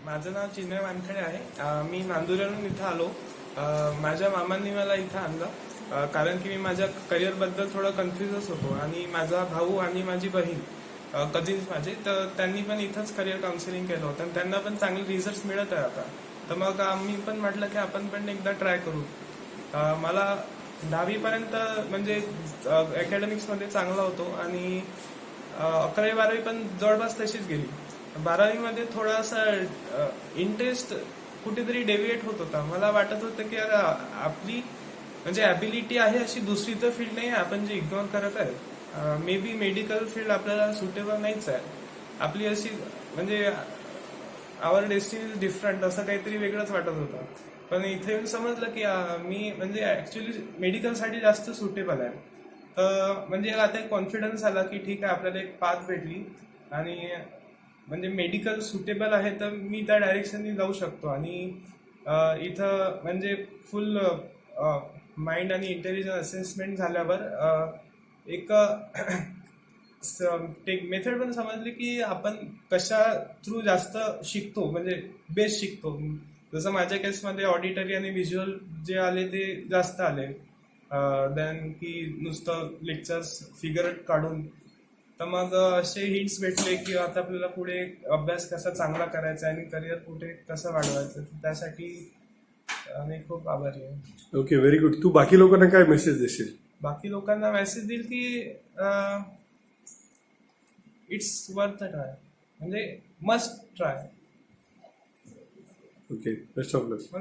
माझं नाव चिन्मय वानखेडे आहे. मी नांदुरवरून इथं आलो. माझ्या मामांनी मला इथं आणलं कारण की मी माझ्या करिअरबद्दल थोडं कन्फ्युजच होतो आणि माझा भाऊ आणि माझी बहीण कझिन्स माझे, तर त्यांनी पण इथंच करिअर काउन्सिलिंग केलं होतं आणि त्यांना पण चांगले रिझल्ट मिळत आहे आता. तर मग आम्ही पण म्हटलं की आपण पण एकदा ट्राय करू. मला 10वीपर्यंत म्हणजे अकॅडमिक्समध्ये चांगला होतो आणि 11वी-12वी पण जवळपास तशीच गेली. 12वीमध्ये थोडासा इंटरेस्ट कुठेतरी डेव्हिएट होत होता. मला वाटत होतं की यार आपली म्हणजे ॲबिलिटी आहे अशी दुसरी तर फील्ड नाही आहे आपण जे इग्नोर करत आहे. मे बी मेडिकल फील्ड आपल्याला सुटेबल नाहीच आहे. आपली अशी म्हणजे आवर डेस्टिनी इज डिफरंट असं काहीतरी वेगळंच वाटत होतं. पण इथे येऊन समजलं की मी म्हणजे ॲक्च्युली मेडिकलसाठी जास्त सुटेबल आहे. तर म्हणजे आता एक कॉन्फिडन्स आला की ठीक आहे आपल्याला एक पाथ भेटली आणि म्हणजे मेडिकल सुटेबल आहे तर मी त्या डायरेक्शननी जाऊ शकतो. आणि इथं म्हणजे फुल माइंड आणि इंटेलिजन्स असेसमेंट झाल्यावर एक मेथड पण समजली की आपण कशा थ्रू जास्त शिकतो, म्हणजे बेस्ट शिकतो. जसं माझ्या केसमध्ये ऑडिटरी आणि व्हिज्युअल जे आले ते जास्त आले देन की नुसतं लेक्चर्स फिगर काढून. तर मग असे हिंट्स भेटले की आता आपल्याला पुढे अभ्यास कसा चांगला करायचा आणि करिअर कुठे कसं वाढवायचं, त्यासाठी मी खूप आभारी आहे. Okay, very good. तू बाकी लोकांना काय मेसेज देशील? बाकी लोकांना मेसेज देईल की इट्स वर्थ अ ट्राय, म्हणजे must try. Okay, best of luck.